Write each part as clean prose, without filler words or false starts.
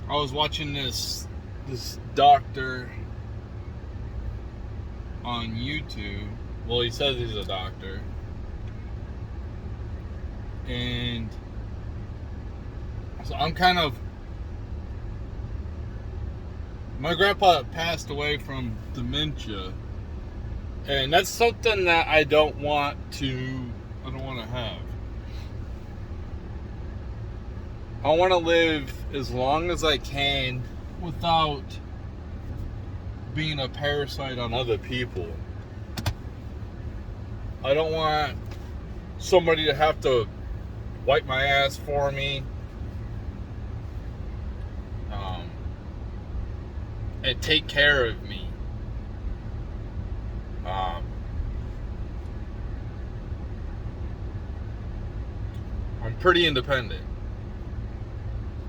I was watching this doctor on YouTube. Well, he says he's a doctor, and so I'm kind of. My grandpa passed away from dementia, and that's something that I don't want to have. I want to live as long as I can without being a parasite on other people. I don't want somebody to have to wipe my ass for me. And take care of me. I'm pretty independent.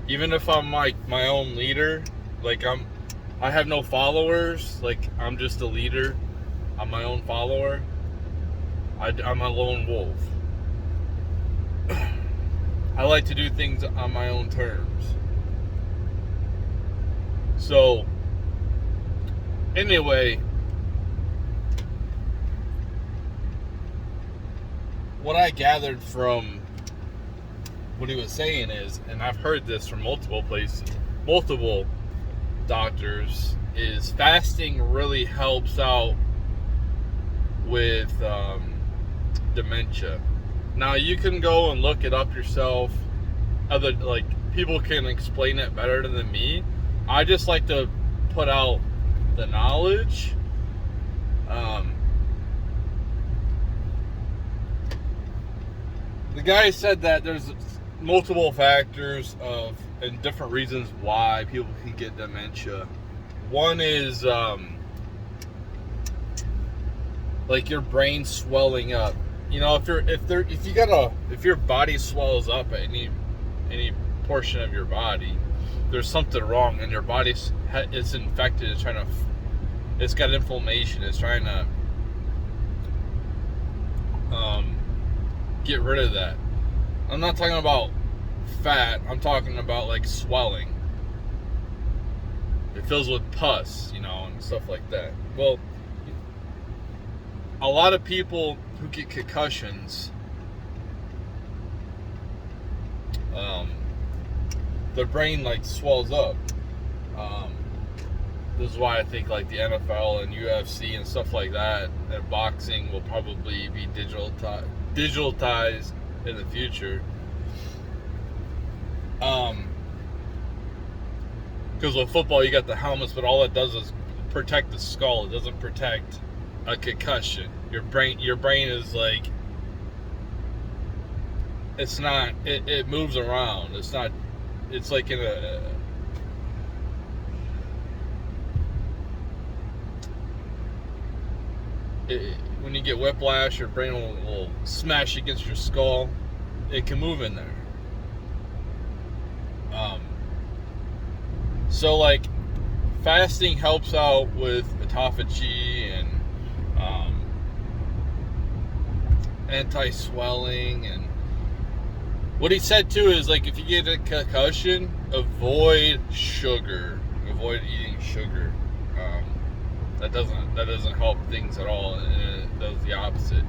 Even if I'm like my own leader, like I have no followers, like I'm just a leader, I'm my own follower, I'm a lone wolf. I like to do things on my own terms. So, anyway, what I gathered from what he was saying is, and I've heard this from multiple places, multiple doctors, is fasting really helps out with dementia. Now you can go and look it up yourself. Other people can explain it better than me. I just like to put out the knowledge. The guy said that there's multiple factors and different reasons why people can get dementia. One is like your brain swelling up. You know, if your body swells up at any portion of your body, there's something wrong, and your body is infected. It's got inflammation. It's trying to get rid of that. I'm not talking about fat. I'm talking about like swelling. It fills with pus, and stuff like that. Well, a lot of people who get concussions, their brain swells up. This is why I think the NFL and UFC and stuff like that, and boxing will probably be digitalized in the future. Because with football you got the helmets, but all it does is protect the skull. It doesn't protect a concussion. Your brain is it's not. It moves around. It's not. It's like in a. When you get whiplash, your brain will smash against your skull. It can move in there. So fasting helps out with autophagy and anti-swelling. And what he said too is if you get a concussion, avoid sugar. Avoid eating sugar. That doesn't help things at all. It does the opposite.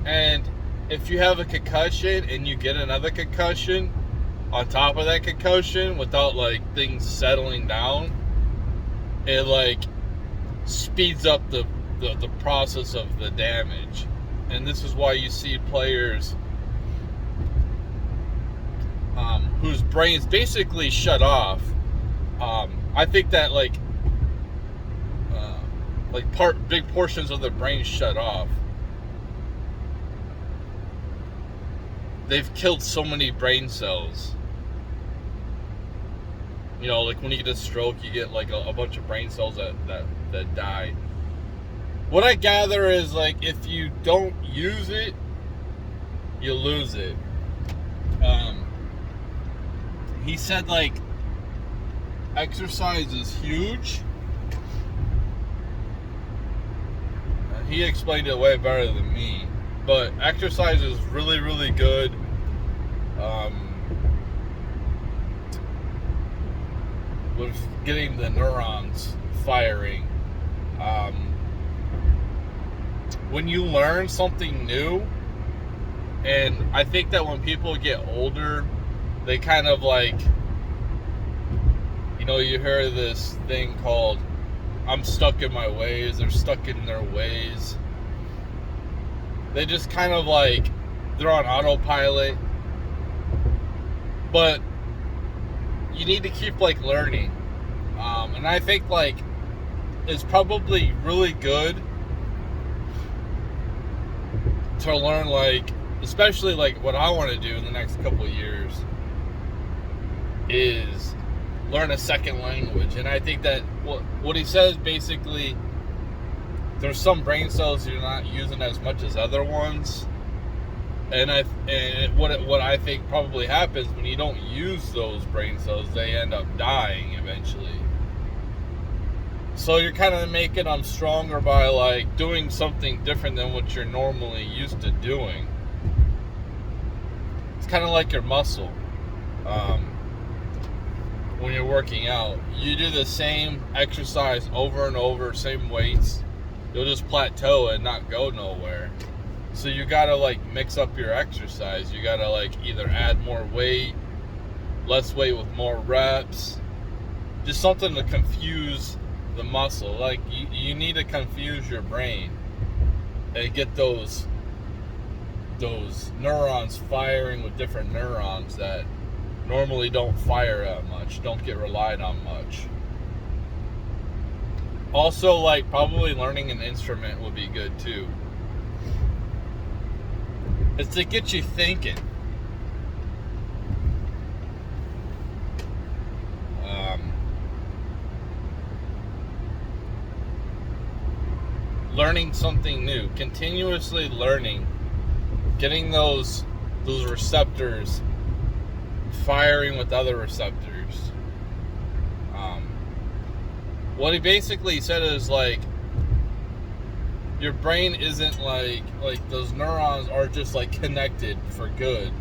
And if you have a concussion and you get another concussion on top of that concussion without things settling down, it speeds up the process of the damage. And this is why you see players whose brains basically shut off. I think that big portions of their brain shut off. They've killed so many brain cells. When you get a stroke, you get a bunch of brain cells that die. What I gather is if you don't use it, you lose it. He said exercise is huge. He explained it way better than me, but exercise is really, really good. with getting the neurons firing. When you learn something new, and I think that when people get older, they kind of like, you hear this thing called, I'm stuck in my ways, they're stuck in their ways. They just kind of like, they're on autopilot. But you need to keep like learning. And I think like it's probably really good to learn, like, especially like what I want to do in the next couple of years is learn a second language. And I think that what he says basically, there's some brain cells you're not using as much as other ones. And what I think probably happens when you don't use those brain cells, they end up dying eventually. So you're kind of making them stronger by like doing something different than what you're normally used to doing. It's kind of like your muscle. When you're working out, you do the same exercise over and over, same weights, you'll just plateau and not go nowhere. So you gotta like mix up your exercise. You gotta like either add more weight, less weight with more reps, just something to confuse the muscle. Like you need to confuse your brain and get those neurons firing with different neurons that normally don't fire that much, don't get relied on much. Also, like, probably learning an instrument would be good too. It's to get you thinking. Learning something new, continuously learning, getting those receptors firing with other receptors. What he basically said is like, your brain isn't like those neurons are just like connected for good,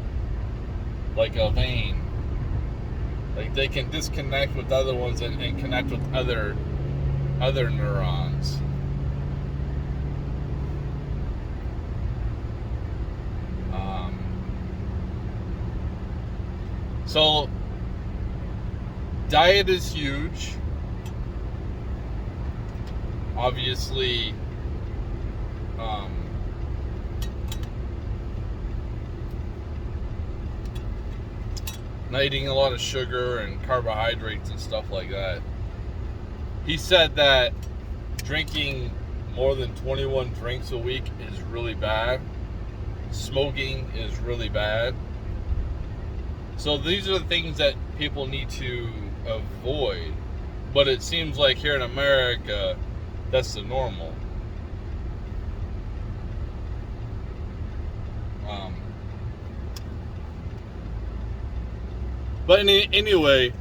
like a vein. Like they can disconnect with other ones and connect with other neurons. So diet is huge. Obviously, not eating a lot of sugar and carbohydrates and stuff like that. He said that drinking more than 21 drinks a week is really bad. Smoking is really bad. So these are the things that people need to avoid. But it seems like here in America, that's the normal. But anyway,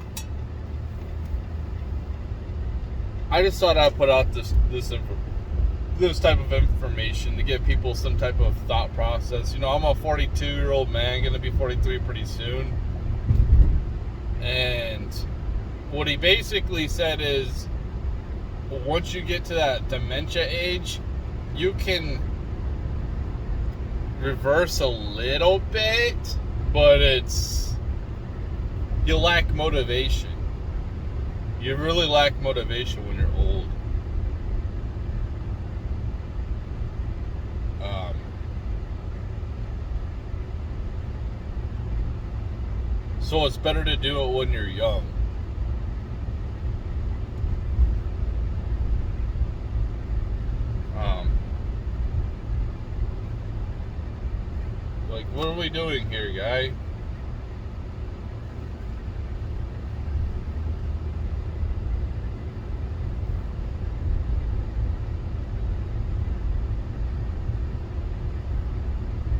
I just thought I'd put out this type of information to give people some type of thought process. I'm a 42-year-old man, going to be 43 pretty soon. And what he basically said is, once you get to that dementia age, you can reverse a little bit, but you lack motivation. You really lack motivation when you're old. So it's better to do it when you're young. Like, what are we doing here, guy?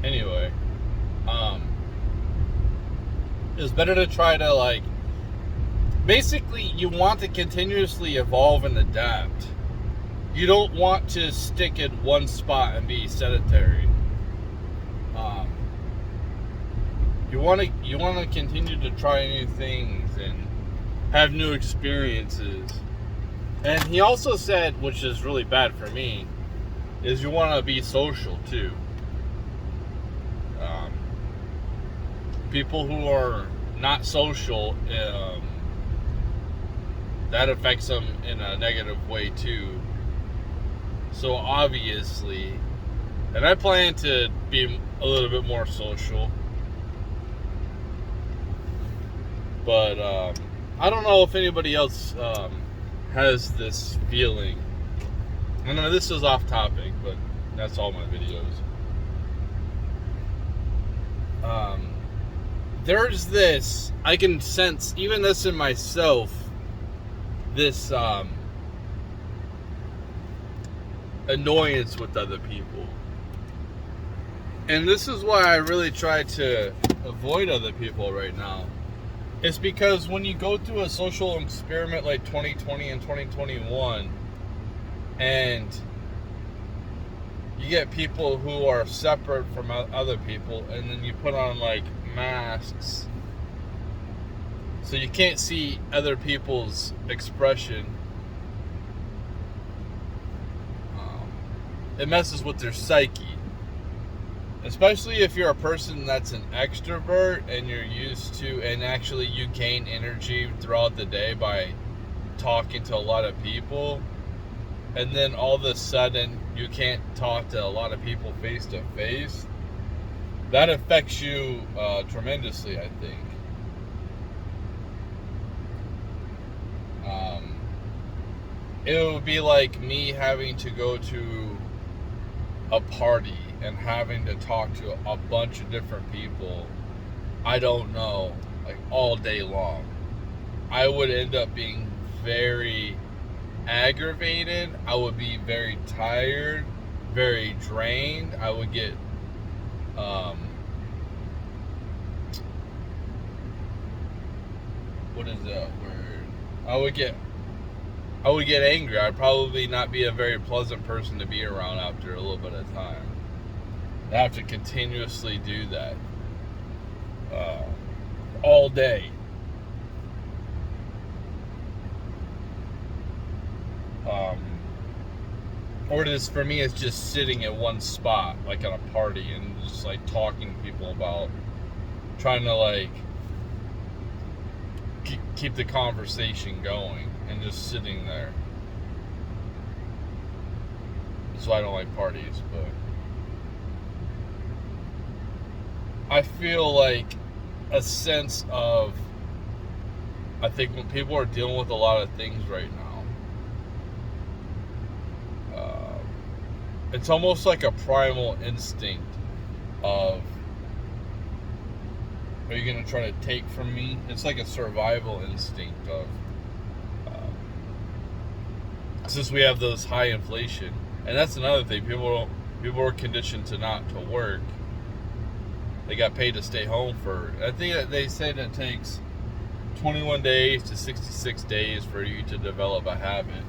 Anyway, it's better to try to, like, basically you want to continuously evolve and adapt. You don't want to stick in one spot and be sedentary. You want to continue to try new things and have new experiences. And he also said, which is really bad for me, is you want to be social too. People who are not social, that affects them in a negative way too. So obviously, and I plan to be a little bit more social, but I don't know if anybody else has this feeling. I know this is off topic, but that's all my videos. There's this, I can sense, even this in myself, this annoyance with other people. And this is why I really try to avoid other people right now. It's because when you go through a social experiment like 2020 and 2021, and you get people who are separate from other people, and then you put on like masks so you can't see other people's expression, it messes with their psyche. Especially if you're a person that's an extrovert and you're used to, and actually you gain energy throughout the day by talking to a lot of people, and then all of a sudden you can't talk to a lot of people face to face, that affects you tremendously, I think. It would be like me having to go to a party and having to talk to a bunch of different people I don't know, like all day long. I would end up being very aggravated. I would be very tired, very drained. I would get what is that word? I would get angry. I'd probably not be a very pleasant person to be around after a little bit of time. I have to continuously do that all day. Or it is, for me, it's just sitting at one spot, like at a party, and just like talking to people about trying to like keep the conversation going and just sitting there. That's why I don't like parties, but I feel like a sense of, I think when people are dealing with a lot of things right now, it's almost like a primal instinct of, are you going to try to take from me? It's like a survival instinct of, since we have those high inflation, and that's another thing, people are conditioned to not to work. They got paid to stay home for, I think that they say that it takes 21 days to 66 days for you to develop a habit.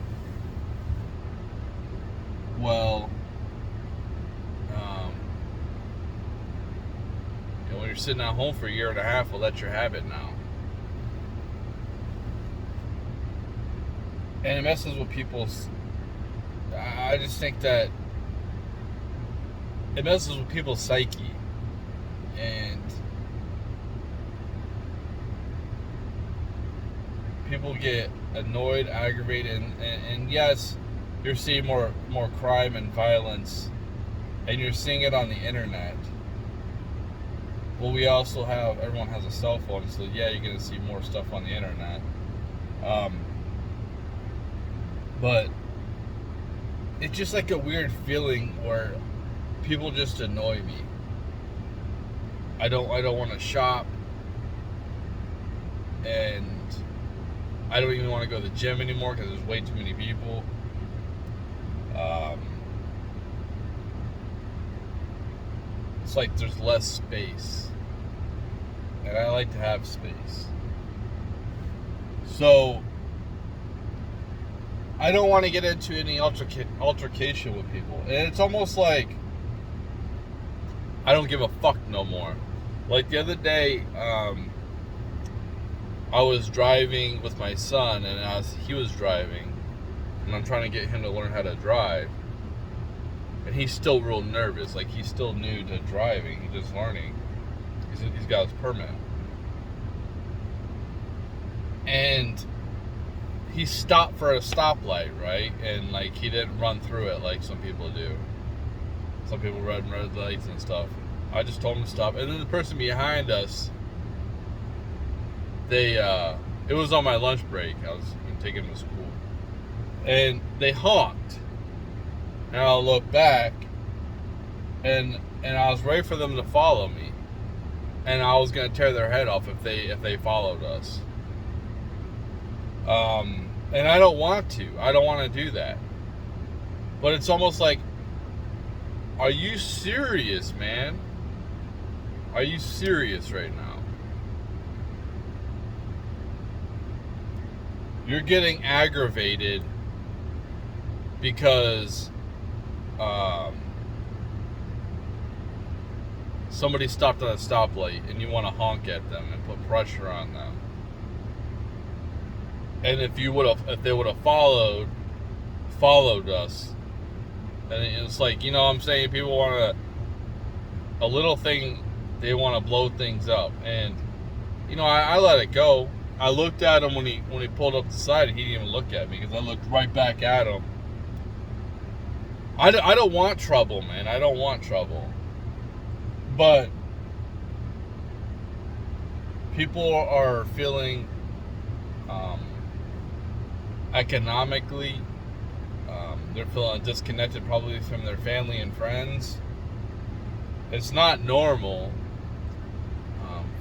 Well, when you're sitting at home for a year and a half, well, that's your habit now. And it messes with people's, I just think that it messes with people's psyche. And people get annoyed, aggravated, and yes, you're seeing more crime and violence, and you're seeing it on the internet. Well, we also have, everyone has a cell phone, so yeah, you're going to see more stuff on the internet. But it's just like a weird feeling where people just annoy me. I don't want to shop, and I don't even want to go to the gym anymore because there's way too many people. It's like there's less space, and I like to have space. So I don't want to get into any altercation with people, and it's almost like I don't give a fuck no more. Like the other day, I was driving with my son, and he was driving, and I'm trying to get him to learn how to drive, and he's still real nervous. Like, he's still new to driving. He's just learning. He's got his permit, and he stopped for a stoplight, right? And like, he didn't run through it like some people do. Some people run red lights and stuff. I just told him to stop, and then the person behind us, it was on my lunch break. I was taking him to school, and they honked, and I looked back, and I was ready for them to follow me, and I was gonna tear their head off if they followed us. And I don't want to. I don't want to do that. But it's almost like, are you serious, man? Are you serious right now? You're getting aggravated because somebody stopped at a stoplight and you want to honk at them and put pressure on them. And if they would have followed us, and it's like, you know what I'm saying, people want a little thing, they want to blow things up. And you know, I let it go. I looked at him when he pulled up the side, and he didn't even look at me because I looked right back at him. I don't want trouble, man. I don't want trouble. But people are feeling economically, they're feeling disconnected probably from their family and friends. It's not normal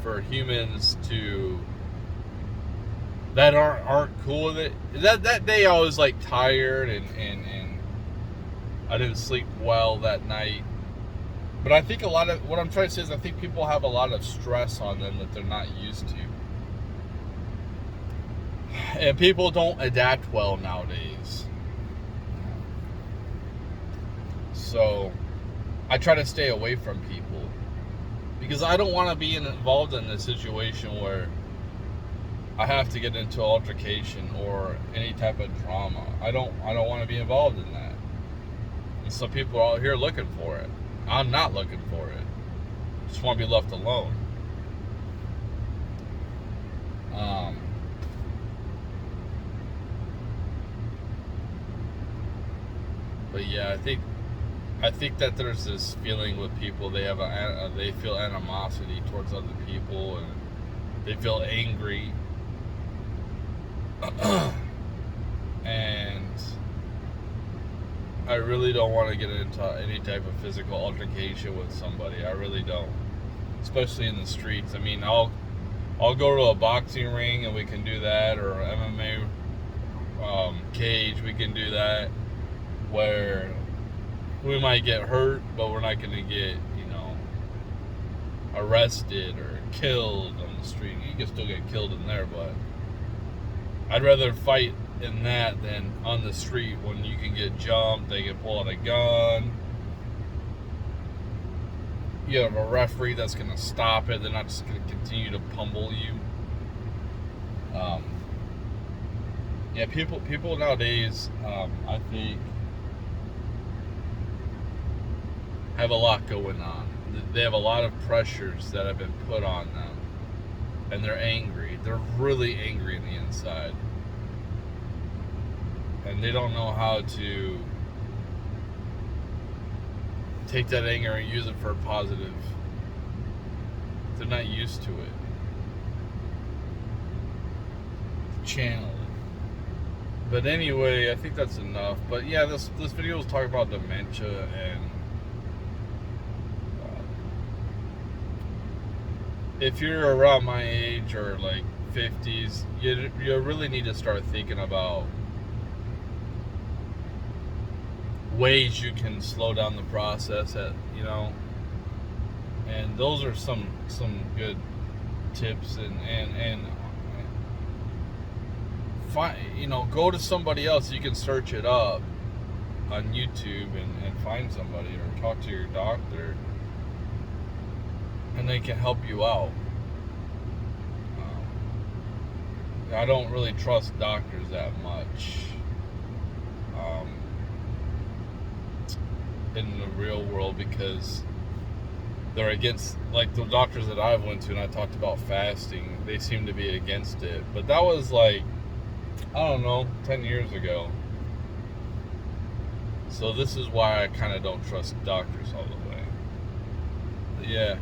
for humans that aren't cool with it. That day I was like tired and I didn't sleep well that night. But I think a lot of what I'm trying to say is, I think people have a lot of stress on them that they're not used to. And people don't adapt well nowadays. So I try to stay away from people because I don't want to be involved in a situation where I have to get into an altercation or any type of drama. I don't want to be involved in that. And some people are out here looking for it. I'm not looking for it. I just want to be left alone. But yeah, I think that there's this feeling with people. They feel animosity towards other people, and they feel angry. And I really don't want to get into any type of physical altercation with somebody. I really don't, especially in the streets. I mean, I'll go to a boxing ring and we can do that, or MMA cage, we can do that, where we might get hurt, but we're not going to get, arrested or killed on the street. You can still get killed in there, but I'd rather fight in that than on the street when you can get jumped, they can pull out a gun. You have a referee that's going to stop it. They're not just going to continue to pummel you. Yeah, people nowadays, I think, have a lot going on. They have a lot of pressures that have been put on them, and they're angry. They're really angry in the inside, and they don't know how to take that anger and use it for a positive. They're not used to it. Channel it. But anyway, I think that's enough. But yeah, this video was talking about dementia, and if you're around my age or like 50s, you really need to start thinking about ways you can slow down the process and those are some good tips, and find, go to somebody else. You can search it up on YouTube and find somebody, or talk to your doctor, and they can help you out. I don't really trust doctors that much in the real world, because they're against, like the doctors that I've went to and I talked about fasting, they seem to be against it. But that was like, I don't know, 10 years ago. So this is why I kind of don't trust doctors all the way. But yeah.